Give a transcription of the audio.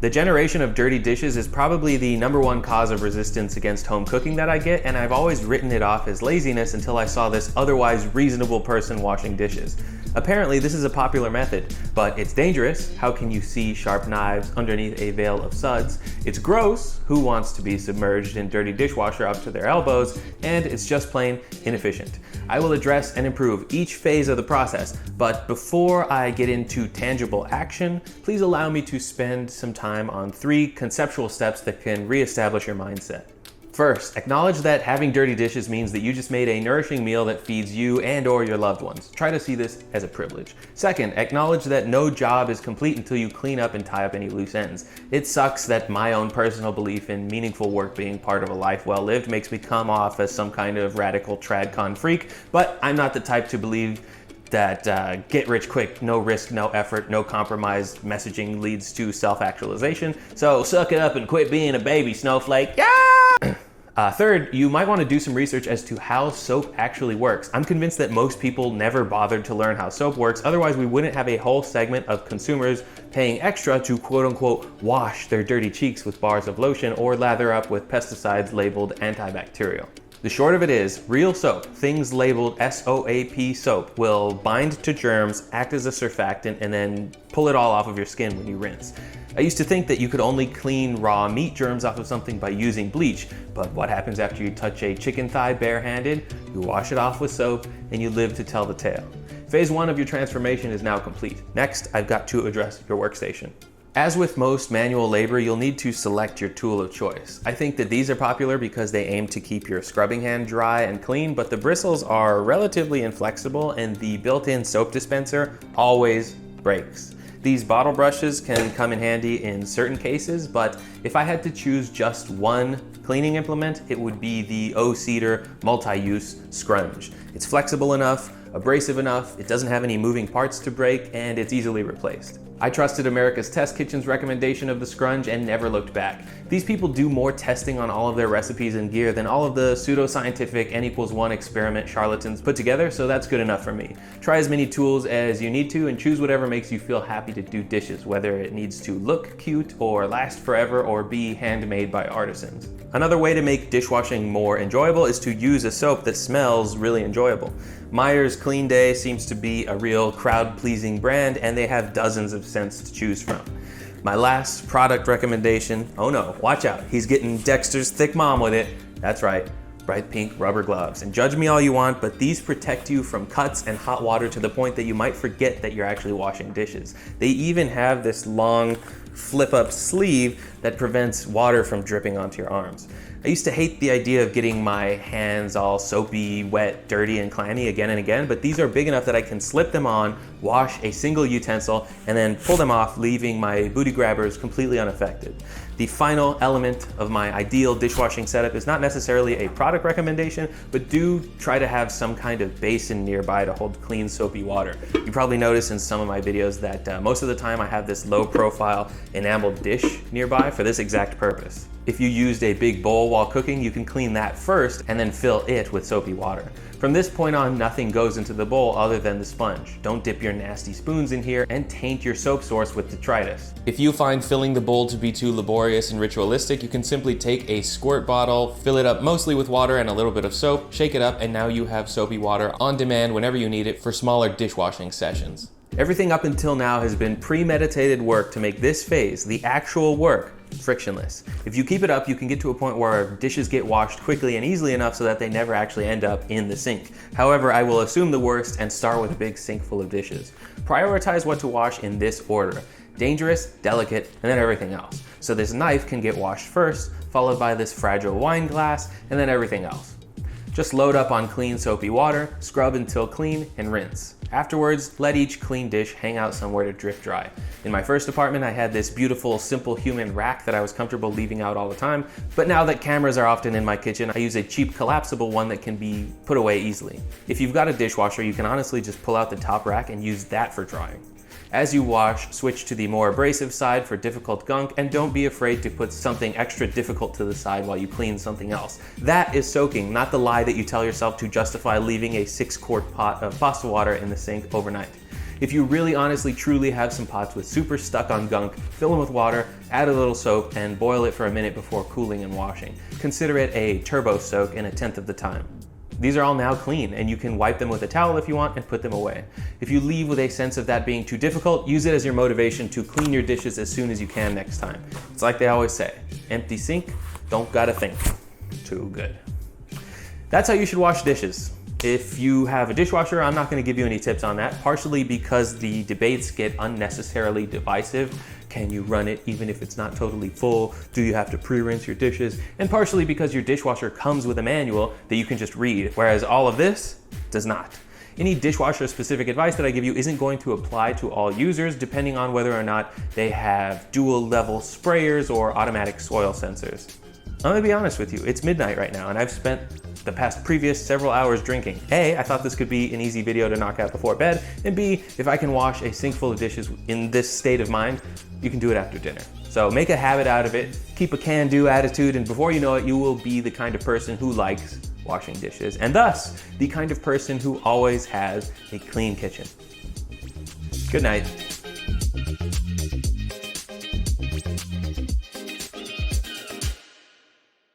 The generation of dirty dishes is probably the #1 cause of resistance against home cooking that I get, and I've always written it off as laziness until I saw this otherwise reasonable person washing dishes. Apparently, this is a popular method, but it's dangerous. How can you see sharp knives underneath a veil of suds? It's gross. Who wants to be submerged in dirty dishwasher up to their elbows? And it's just plain inefficient. I will address and improve each phase of the process, but before I get into tangible action, please allow me to spend some time on 3 conceptual steps that can reestablish your mindset. First, acknowledge that having dirty dishes means that you just made a nourishing meal that feeds you and or your loved ones. Try to see this as a privilege. Second, acknowledge that no job is complete until you clean up and tie up any loose ends. It sucks that my own personal belief in meaningful work being part of a life well lived makes me come off as some kind of radical tradcon freak, but I'm not the type to believe that get rich quick, no risk, no effort, no compromise messaging leads to self-actualization. So suck it up and quit being a baby snowflake. Yeah! Third, you might want to do some research as to how soap actually works. I'm convinced that most people never bothered to learn how soap works, otherwise we wouldn't have a whole segment of consumers paying extra to quote unquote wash their dirty cheeks with bars of lotion or lather up with pesticides labeled antibacterial. The short of it is, real soap, things labeled SOAP soap, will bind to germs, act as a surfactant, and then pull it all off of your skin when you rinse. I used to think that you could only clean raw meat germs off of something by using bleach, but what happens after you touch a chicken thigh barehanded? You wash it off with soap, and you live to tell the tale. Phase 1 of your transformation is now complete. Next, I've got to address your workstation. As with most manual labor, you'll need to select your tool of choice. I think that these are popular because they aim to keep your scrubbing hand dry and clean, but the bristles are relatively inflexible and the built-in soap dispenser always breaks. These bottle brushes can come in handy in certain cases, but if I had to choose just one cleaning implement, it would be the O-Cedar multi-use scrunge. It's flexible enough, abrasive enough, it doesn't have any moving parts to break, and it's easily replaced. I trusted America's Test Kitchen's recommendation of the scrunge and never looked back. These people do more testing on all of their recipes and gear than all of the pseudoscientific N=1 experiment charlatans put together, so that's good enough for me. Try as many tools as you need to and choose whatever makes you feel happy to do dishes, whether it needs to look cute or last forever or be handmade by artisans. Another way to make dishwashing more enjoyable is to use a soap that smells really enjoyable. Meyer's Clean Day seems to be a real crowd-pleasing brand, and they have dozens of scents to choose from. My last product recommendation, oh no, watch out, he's getting Dexter's Thick Mom with it. That's right, bright pink rubber gloves. And judge me all you want, but these protect you from cuts and hot water to the point that you might forget that you're actually washing dishes. They even have this long flip-up sleeve that prevents water from dripping onto your arms. I used to hate the idea of getting my hands all soapy, wet, dirty, and clammy again and again, but these are big enough that I can slip them on, wash a single utensil, and then pull them off, leaving my booty grabbers completely unaffected. The final element of my ideal dishwashing setup is not necessarily a product recommendation, but do try to have some kind of basin nearby to hold clean, soapy water. You probably noticed in some of my videos that most of the time I have this low-profile enameled dish nearby for this exact purpose. If you used a big bowl while cooking, you can clean that first and then fill it with soapy water. From this point on, nothing goes into the bowl other than the sponge. Don't dip your nasty spoons in here and taint your soap source with detritus. If you find filling the bowl to be too laborious and ritualistic, you can simply take a squirt bottle, fill it up mostly with water and a little bit of soap, shake it up, and now you have soapy water on demand whenever you need it for smaller dishwashing sessions. Everything up until now has been premeditated work to make this phase, the actual work, frictionless. If you keep it up, you can get to a point where dishes get washed quickly and easily enough so that they never actually end up in the sink. However, I will assume the worst and start with a big sink full of dishes. Prioritize what to wash in this order: dangerous, delicate, and then everything else. So this knife can get washed first, followed by this fragile wine glass, and then everything else. Just load up on clean soapy water, scrub until clean, and rinse. Afterwards, let each clean dish hang out somewhere to drip dry. In my first apartment, I had this beautiful, simple human rack that I was comfortable leaving out all the time, but now that cameras are often in my kitchen, I use a cheap collapsible one that can be put away easily. If you've got a dishwasher, you can honestly just pull out the top rack and use that for drying. As you wash, switch to the more abrasive side for difficult gunk, and don't be afraid to put something extra difficult to the side while you clean something else. That is soaking, not the lie that you tell yourself to justify leaving a 6-quart pot of pasta water in the sink overnight. If you really honestly truly have some pots with super stuck on gunk, fill them with water, add a little soap, and boil it for a minute before cooling and washing. Consider it a turbo soak in 1/10 of the time. These are all now clean, and you can wipe them with a towel if you want and put them away. If you leave with a sense of that being too difficult, use it as your motivation to clean your dishes as soon as you can next time. It's like they always say, empty sink, don't gotta think. Too good. That's how you should wash dishes. If you have a dishwasher, I'm not going to give you any tips on that, partially because the debates get unnecessarily divisive. Can you run it even if it's not totally full? Do you have to pre-rinse your dishes? And partially because your dishwasher comes with a manual that you can just read, whereas all of this does not. Any dishwasher specific advice that I give you isn't going to apply to all users, depending on whether or not they have dual level sprayers or automatic soil sensors. I'm gonna be honest with you, it's midnight right now and I've spent the previous several hours drinking. A, I thought this could be an easy video to knock out before bed, and B, if I can wash a sink full of dishes in this state of mind, you can do it after dinner. So make a habit out of it, keep a can-do attitude, and before you know it, you will be the kind of person who likes washing dishes, and thus, the kind of person who always has a clean kitchen. Good night.